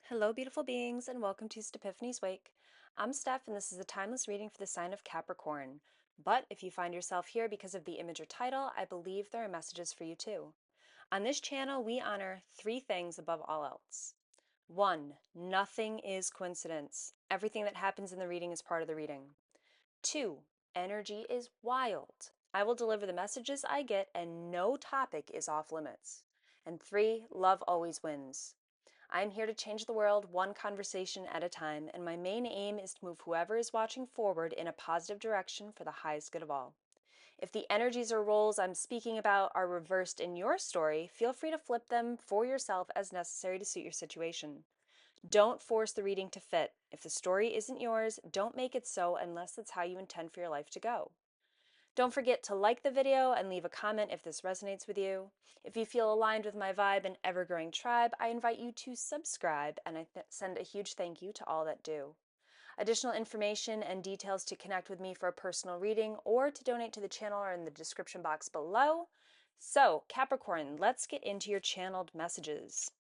Hello, beautiful beings, and welcome to Stepiphenie's Wake. I'm Steph, and this is a timeless reading for the sign of Capricorn. But if you find yourself here because of the image or title, I believe there are messages for you too. On this channel, we honor three things above all else. One, nothing is coincidence. Everything that happens in the reading is part of the reading. Two, energy is wild. I will deliver the messages I get, and no topic is off limits. And three, love always wins. I am here to change the world one conversation at a time, and my main aim is to move whoever is watching forward in a positive direction for the highest good of all. If the energies or roles I'm speaking about are reversed in your story, feel free to flip them for yourself as necessary to suit your situation. Don't force the reading to fit. If the story isn't yours, don't make it so unless that's how you intend for your life to go. Don't forget to like the video and leave a comment if this resonates with you. If you feel aligned with my vibe and ever-growing tribe, I invite you to subscribe, and I send a huge thank you to all that do. Additional information and details to connect with me for a personal reading or to donate to the channel are in the description box below. So, Capricorn, let's get into your channeled messages.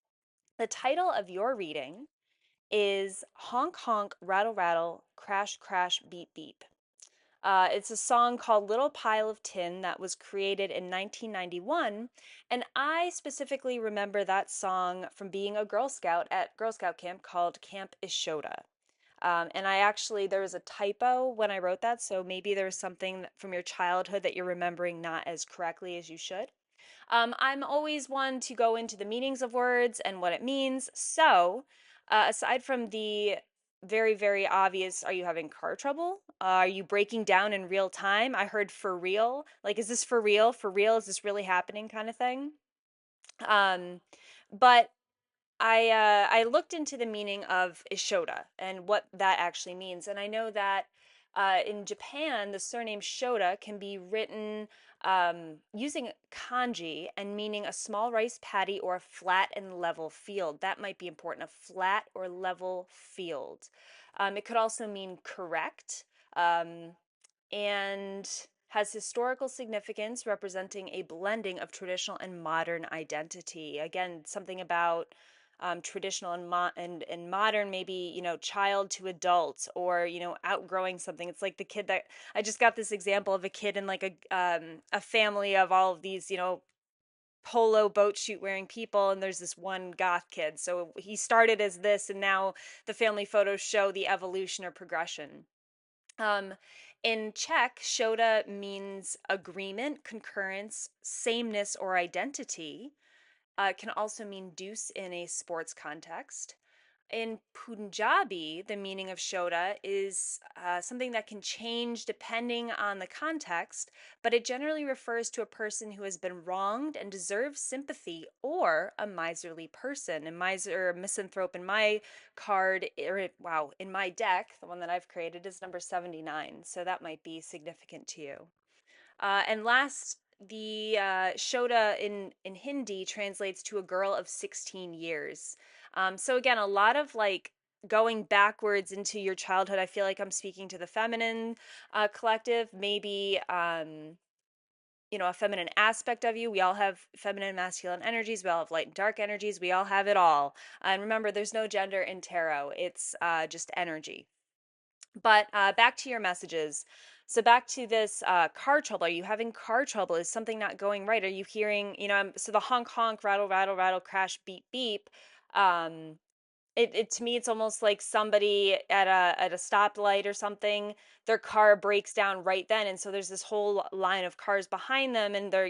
The title of your reading is Honk Honk, Rattle Rattle, Crash Crash, Beep Beep. It's a song called Little Pile of Tin that was created in 1991. And I specifically remember that song from being a Girl Scout at Girl Scout camp called Camp Ishoda. And I actually, there was a typo when I wrote that, so maybe there's something from your childhood that you're remembering not as correctly as you should. I'm always one to go into the meanings of words and what it means. So, aside from the very, very obvious, are you having car trouble? Are you breaking down in real time? I heard for real. Like, is this for real? For real? Is this really happening? Kind of thing. Um, but I looked into the meaning of Ishoda and what that actually means, and I know that in Japan, the surname Shoda can be written using kanji and meaning a small rice paddy or a flat and level field. That might be important, a flat or level field. It could also mean correct um, and has historical significance representing a blending of traditional and modern identity. Again, something about traditional and modern, maybe, child to adult or, outgrowing something. It's like the kid that I just got this example of a kid in like a family of all of these, polo boat shoot wearing people, and there's this one goth kid. So he started as this, and now the family photos show the evolution or progression. Um, in Czech, Shoda means agreement, concurrence, sameness, or identity. It can also mean deuce in a sports context. In Punjabi, the meaning of Shoda is something that can change depending on the context, but it generally refers to a person who has been wronged and deserves sympathy or a miserly person. And miser, misanthrope in my card, or wow, in my deck, the one that I've created is number 79. So that might be significant to you. And last, the Shoda in Hindi translates to a girl of 16 years. So again, a lot of like going backwards into your childhood. I feel like I'm speaking to the feminine collective, maybe a feminine aspect of you. We all have feminine and masculine energies. We all have light and dark energies. We all have it all. And remember, there's no gender in tarot. It's just energy. But back to your messages. So back to this car trouble. Are you having car trouble? Is something not going right? Are you hearing, so the honk honk, rattle rattle rattle, crash beep beep. Um, it to me, it's almost like somebody at a stoplight or something. Their car breaks down right then, and so there's this whole line of cars behind them, and they're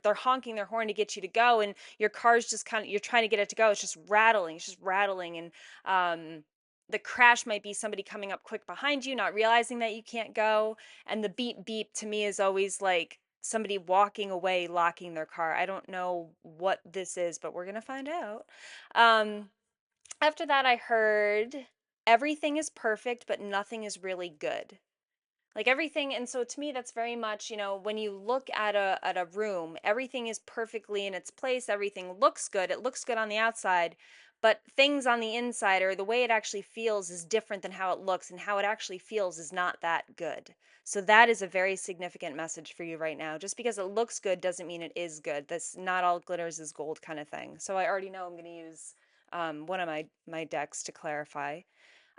they're honking their horn to get you to go, and your car's just kind of, you're trying to get it to go. It's just rattling. It's just rattling, and the crash might be somebody coming up quick behind you, not realizing that you can't go. And the beep beep to me is always like somebody walking away, locking their car. I don't know what this is, but we're gonna find out. After that, I heard everything is perfect, but nothing is really good. Like everything, and so to me, that's very much, when you look at a room, everything is perfectly in its place. Everything looks good. It looks good on the outside, but things on the inside or the way it actually feels is different than how it looks, and how it actually feels is not that good. So that is a very significant message for you right now. Just because it looks good doesn't mean it is good. That's not all glitters is gold kind of thing. So I already know I'm going to use one of my decks to clarify.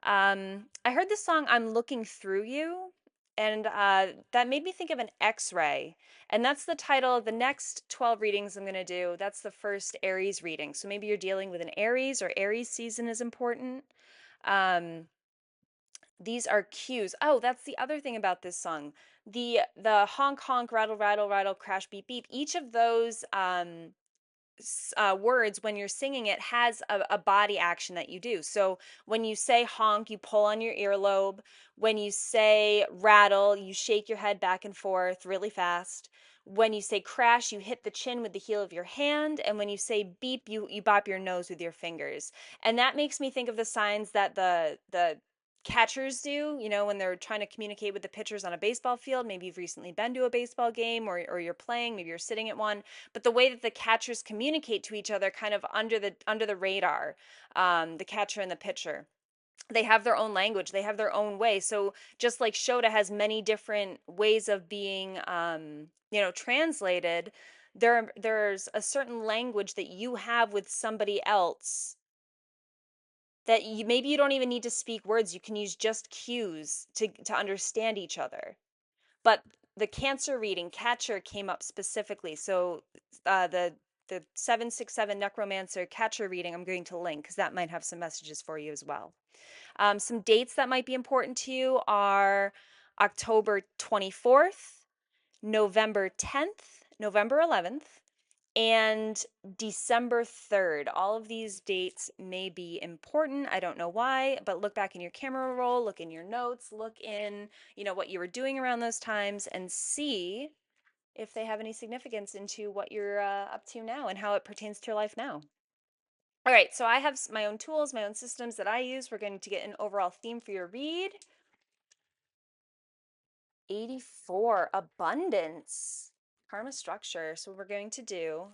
I heard this song, I'm Looking Through You, and that made me think of an X-ray. And that's the title of the next 12 readings I'm going to do. That's the first Aries reading. So maybe you're dealing with an Aries or Aries season is important. Um, these are cues. Oh, that's the other thing about this song. The honk honk rattle rattle rattle crash beep beep. Each of those words when you're singing it has a body action that you do. So when you say honk, you pull on your earlobe. When you say rattle, you shake your head back and forth really fast. When you say crash, you hit the chin with the heel of your hand. And when you say beep, you bop your nose with your fingers. And that makes me think of the signs that the catchers do, when they're trying to communicate with the pitchers on a baseball field. Maybe you've recently been to a baseball game or you're playing, maybe you're sitting at one, but the way that the catchers communicate to each other kind of under the radar, the catcher and the pitcher, they have their own language, they have their own way. So just like Shota has many different ways of being translated, there's a certain language that you have with somebody else that maybe you don't even need to speak words, you can use just cues to understand each other. But the Cancer reading, Catcher, came up specifically. So the 767 Necromancer Catcher reading, I'm going to link because that might have some messages for you as well. Some dates that might be important to you are October 24th, November 10th, November 11th, and December 3rd. All of these dates may be important. I don't know why, but look back in your camera roll, look in your notes, look in, what you were doing around those times and see if they have any significance into what you're up to now and how it pertains to your life now. All right, so I have my own tools, my own systems that I use. We're going to get an overall theme for your read. 84, abundance, karma structure. So we're going to do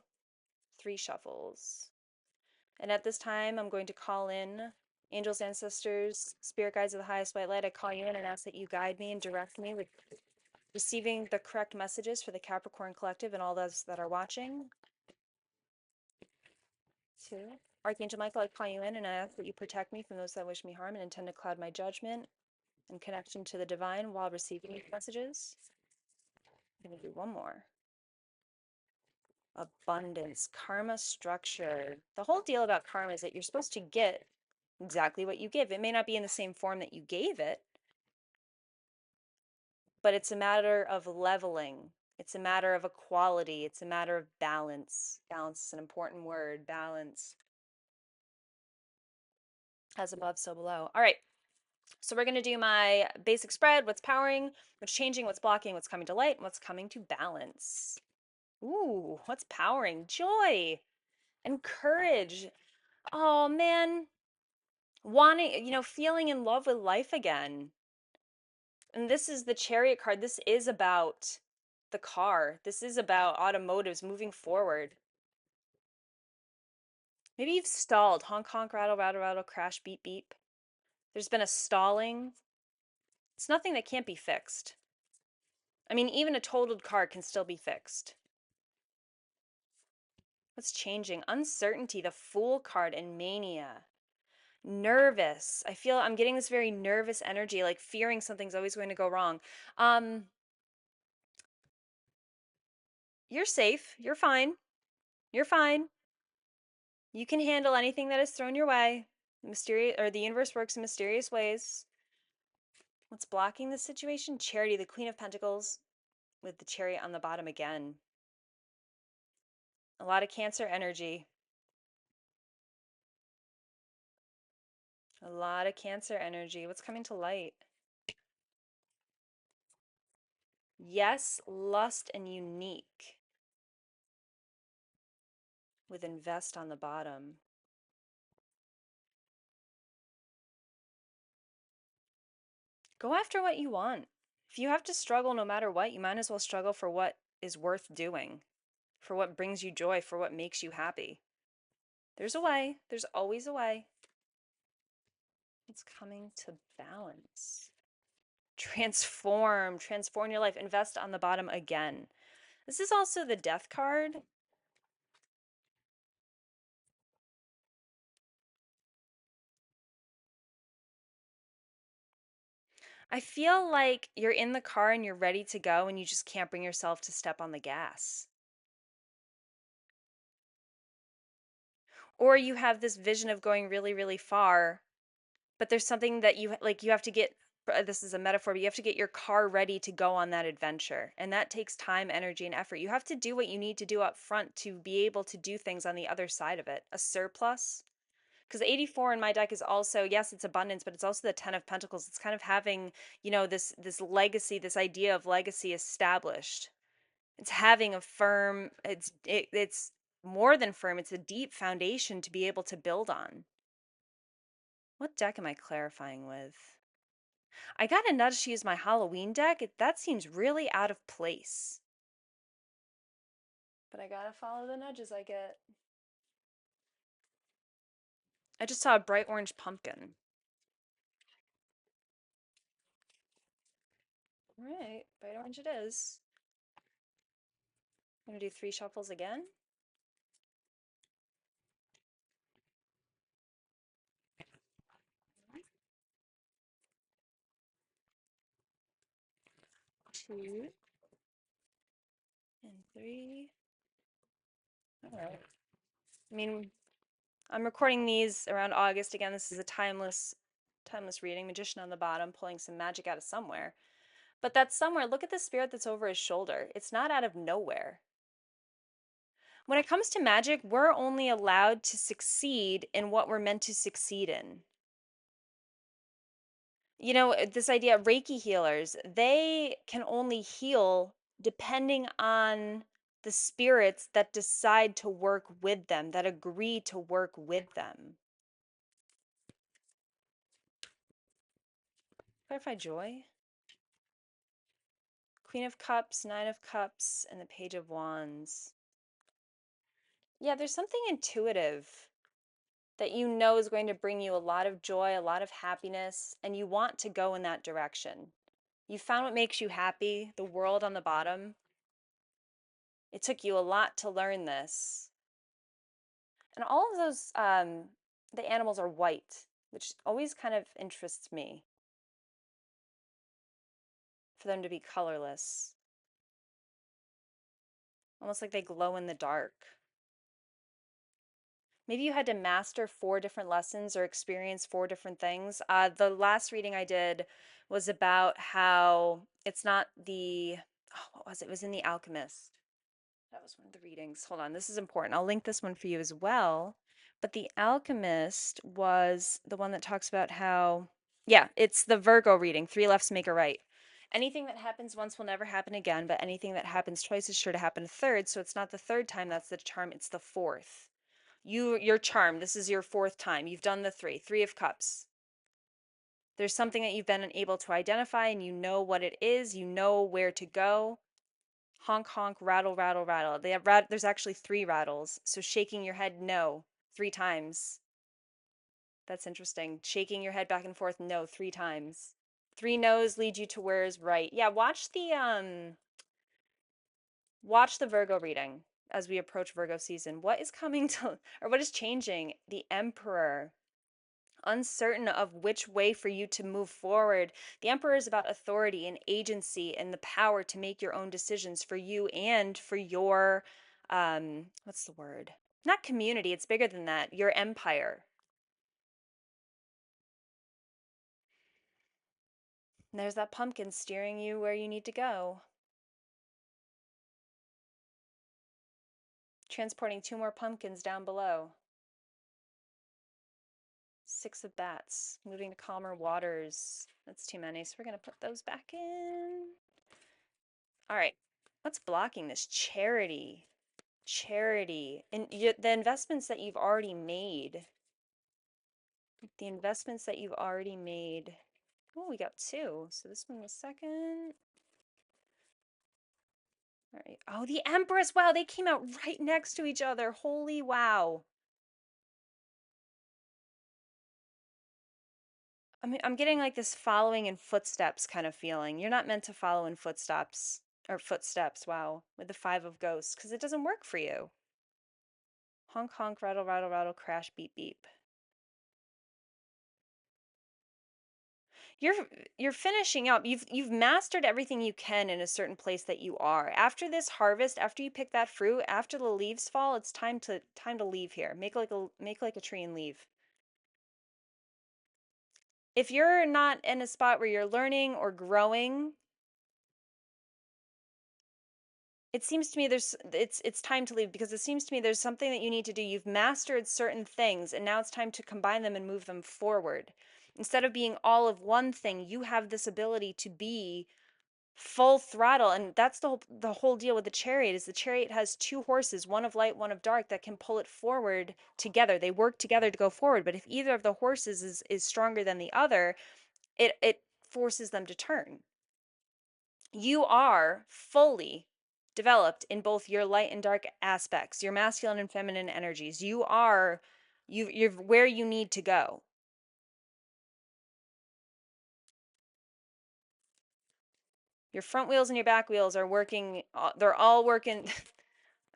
3 shuffles. And at this time, I'm going to call in angels, ancestors, spirit guides of the highest white light. I call you in and ask that you guide me and direct me with receiving the correct messages for the Capricorn Collective and all those that are watching. 2. Archangel Michael, I call you in and I ask that you protect me from those that wish me harm and intend to cloud my judgment and connection to the divine while receiving these messages. I'm going to do one more. Abundance, karma structure. The whole deal about karma is that you're supposed to get exactly what you give. It may not be in the same form that you gave it, but it's a matter of leveling. It's a matter of equality. It's a matter of balance. Balance is an important word. Balance. As above, so below. All right. So we're going to do my basic spread, what's powering, what's changing, what's blocking, what's coming to light, and what's coming to balance. Ooh, what's powering? Joy and courage. Oh man, wanting, feeling in love with life again. And this is the Chariot card. This is about the car. This is about automotives moving forward. Maybe you've stalled. Honk, honk, rattle, rattle, rattle, crash, beep, beep. There's been a stalling. It's nothing that can't be fixed. I mean, even a totaled car can still be fixed. What's changing? Uncertainty, the Fool card, and Mania. Nervous. I feel I'm getting this very nervous energy, like fearing something's always going to go wrong. You're safe. You're fine. You're fine. You can handle anything that is thrown your way. The universe works in mysterious ways. What's blocking the situation? Charity, the Queen of Pentacles, with the Chariot on the bottom again. A lot of Cancer energy. A lot of Cancer energy. What's coming to light? Yes, lust and unique. With invest on the bottom. Go after what you want. If you have to struggle no matter what, you might as well struggle for what is worth doing, for what brings you joy, for what makes you happy. There's a way. There's always a way. It's coming to balance. Transform your life. Invest on the bottom again. This is also the Death card. I feel like you're in the car and you're ready to go and you just can't bring yourself to step on the gas. Or you have this vision of going really, really far, but there's something that you have to get this is a metaphor, but you have to get your car ready to go on that adventure. And that takes time, energy, and effort. You have to do what you need to do up front to be able to do things on the other side of it. A surplus. Because 84 in my deck is also, yes, it's abundance, but it's also the 10 of Pentacles. It's kind of having, this legacy, this idea of legacy established. It's having a firm, it's more than firm, it's a deep foundation to be able to build on. What deck am I clarifying with? I got a nudge to use my Halloween deck. That seems really out of place. But I gotta follow the nudges I get. I just saw a bright orange pumpkin. All right, bright orange it is. I'm gonna do 3 shuffles again. Two and three. All right. I mean, I'm recording these around August. Again, this is a timeless reading. Magician on the bottom, pulling some magic out of somewhere. But that somewhere, look at the spirit that's over his shoulder. It's not out of nowhere. When it comes to magic, we're only allowed to succeed in what we're meant to succeed in. This idea of Reiki healers, they can only heal depending on the spirits that decide to work with them, that agree to work with them. Clarify joy. Queen of Cups, Nine of Cups, and the Page of Wands. Yeah, there's something intuitive that you know is going to bring you a lot of joy, a lot of happiness, and you want to go in that direction. You found what makes you happy, the world on the bottom. It took you a lot to learn this. And all of those, the animals are white, which always kind of interests me for them to be colorless. Almost like they glow in the dark. Maybe you had to master 4 different lessons or experience 4 different things. The last reading I did was about how it's not what was it? It was in The Alchemist. That was one of the readings. Hold on, this is important. I'll link this one for you as well. But The Alchemist was the one that talks about how, yeah, it's the Virgo reading, 3 lefts make a right. Anything that happens once will never happen again, but anything that happens twice is sure to happen a third. So it's not the third time that's the charm, it's the fourth. You're charmed. This is your 4th time. You've done the 3 of Cups. There's something that you've been able to identify and you know what it is. You know where to go. Honk, honk, rattle, rattle, rattle. There's actually 3 rattles. So shaking your head no 3 times. That's interesting. Shaking your head back and forth no 3 times. 3 no's lead you to where is right. Yeah, watch the Virgo reading as we approach Virgo season. What is coming to, or what is changing? The Emperor. Uncertain of which way for you to move forward. The Emperor is about authority and agency and the power to make your own decisions for you and for your, what's the word? Not community, it's bigger than that. Your empire. And there's that pumpkin steering you where you need to go. Transporting 2 more pumpkins down below. 6 of bats, moving to calmer waters. That's too many, so we're going to put those back in. All right, what's blocking this? Charity. Charity. And the investments that you've already made. The investments that you've already made. Oh, we got 2. So this one was second. All right. Oh, the Empress. Wow, they came out right next to each other. Holy wow. I mean, I'm getting like this following in footsteps kind of feeling. You're not meant to follow in footsteps or footsteps, wow, with the 5 of Ghosts because it doesn't work for you. Honk, honk, rattle, rattle, rattle, crash, beep, beep. you're you're finishing up. You've mastered everything you can in a certain place that you are. After this harvest, after you pick that fruit, after the leaves fall, it's time to leave here. Make like a tree and leave. If you're not in a spot where you're learning or growing, it seems to me it's time to leave, because it seems to me there's something that you need to do. You've mastered certain things and now it's time to combine them and move them forward. Instead of being all of one thing, you have this ability to be full throttle, and that's the whole deal with the chariot. Is the chariot has two horses, one of light, one of dark, that can pull it forward together. They work together to go forward, but if either of the horses is stronger than the other, it forces them to turn. You are fully developed in both your light and dark aspects, your masculine and feminine energies. You're where you need to go. Your front wheels and your back wheels are working. They're all working.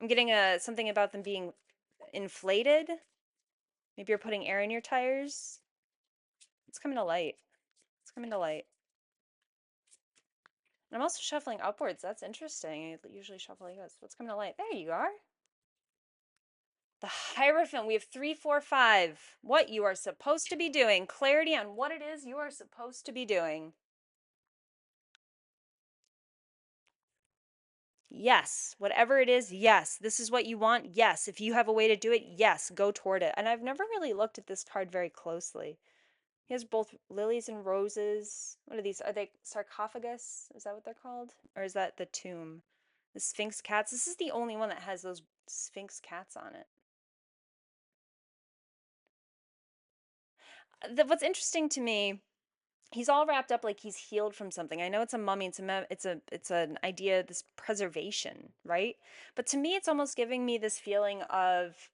I'm getting something about them being inflated. Maybe you're putting air in your tires. It's coming to light. It's coming to light. And I'm also shuffling upwards. That's interesting. I usually shuffle like this. What's coming to light? There you are. The Hierophant. We have 3, 4, 5. What you are supposed to be doing. Clarity on what it is you are supposed to be doing. Yes. Whatever it is, yes. This is what you want. Yes. If you have a way to do it, yes. Go toward it. And I've never really looked at this card very closely. He has both lilies and roses. What are these? Are they sarcophagus? Is that what they're called? Or is that the tomb? The Sphinx cats. This is the only one that has those Sphinx cats on it. What's interesting to me, he's all wrapped up like he's healed from something. I know it's a mummy. It's an idea, this preservation, right? But to me, it's almost giving me this feeling of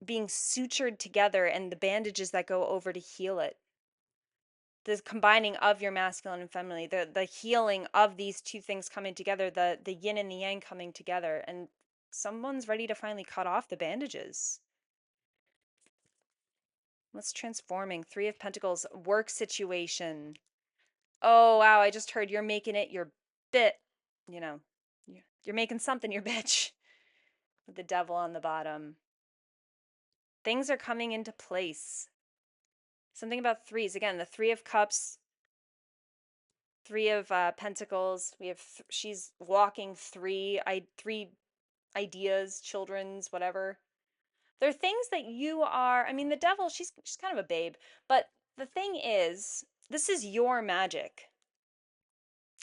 being sutured together and the bandages that go over to heal it. The combining of your masculine and feminine, the healing of these two things coming together, the yin and the yang coming together, and someone's ready to finally cut off the bandages. What's transforming? 3 of Pentacles, work situation. Oh wow, I just heard you're making it your bit, you know, you're making something your bitch, with the devil on the bottom. Things are coming into place. Something about threes. Again, the 3 of Cups, 3 of Pentacles. We have she's walking three ideas, children's, whatever. They're things that you are. I mean, the devil, she's kind of a babe, but the thing is, this is your magic.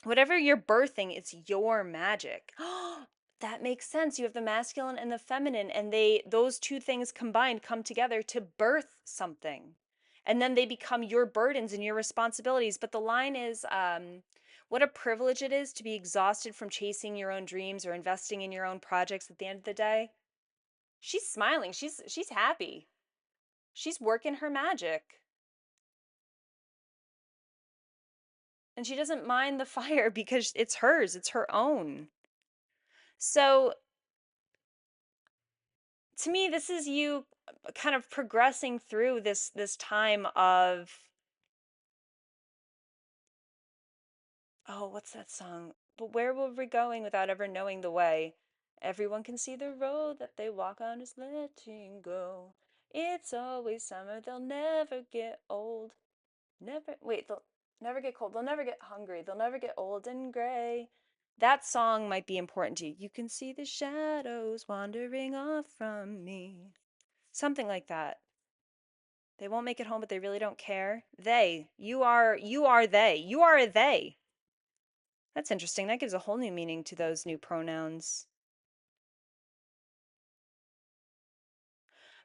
Whatever you're birthing, it's your magic. That makes sense. You have the masculine and the feminine, and those two things combined come together to birth something. And then they become your burdens and your responsibilities. But the line is, what a privilege it is to be exhausted from chasing your own dreams or investing in your own projects at the end of the day. She's smiling. She's happy. She's working her magic. And she doesn't mind the fire because it's hers, it's her own. So to me, this is you kind of progressing through this time of, oh, what's that song? But where were we going without ever knowing the way? Everyone can see the road that they walk on is letting go. It's always summer, they'll never get old. They'll never get cold, they'll never get hungry, they'll never get old and gray. That song might be important to you. You can see the shadows wandering off from me. Something like that. They won't make it home, but they really don't care. You are they. You are a they. That's interesting. That gives a whole new meaning to those new pronouns.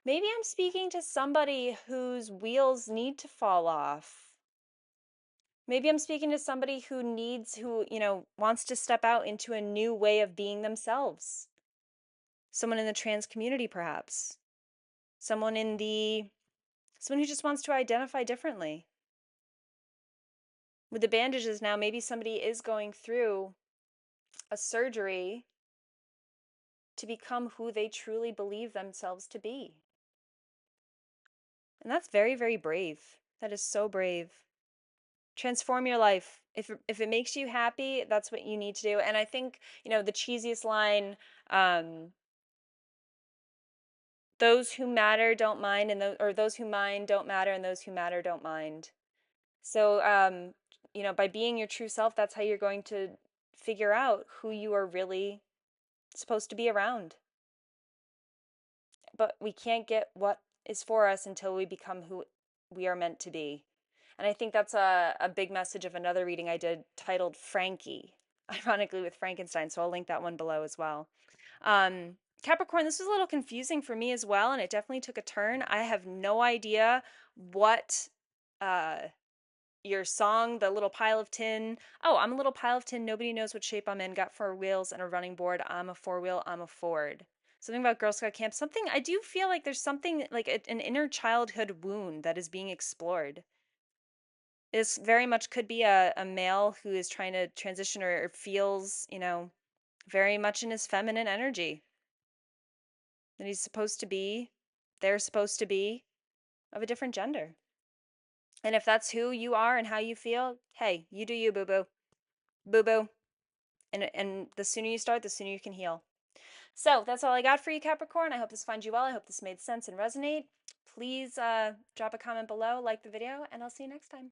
Maybe I'm speaking to somebody whose wheels need to fall off. Maybe I'm speaking to somebody who wants to step out into a new way of being themselves. Someone in the trans community, perhaps. Someone who just wants to identify differently. With the bandages now, maybe somebody is going through a surgery to become who they truly believe themselves to be. And that's very, very brave. That is so brave. Transform your life. If it makes you happy, that's what you need to do. And I think, the cheesiest line, um, those who matter don't mind, or those who mind don't matter, and those who matter don't mind. So, by being your true self, that's how you're going to figure out who you are really supposed to be around. But we can't get what is for us until we become who we are meant to be. And I think that's a big message of another reading I did titled Frankie, ironically with Frankenstein. So I'll link that one below as well. Um, Capricorn, this was a little confusing for me as well, and it definitely took a turn. I have no idea what uh, your song, the little pile of tin. Oh, I'm a little pile of tin. Nobody knows what shape I'm in. Got four wheels and a running board. I'm a four wheel. I'm a Ford. Something about Girl Scout camp. Something I do feel like there's something like an inner childhood wound that is being explored. This very much could be a male who is trying to transition or feels, very much in his feminine energy that he's supposed to be, they're supposed to be of a different gender. And if that's who you are and how you feel, hey, you do you, boo boo. Boo boo. And the sooner you start, the sooner you can heal. So that's all I got for you, Capricorn. I hope this finds you well. I hope this made sense and resonate. Please drop a comment below, like the video, and I'll see you next time.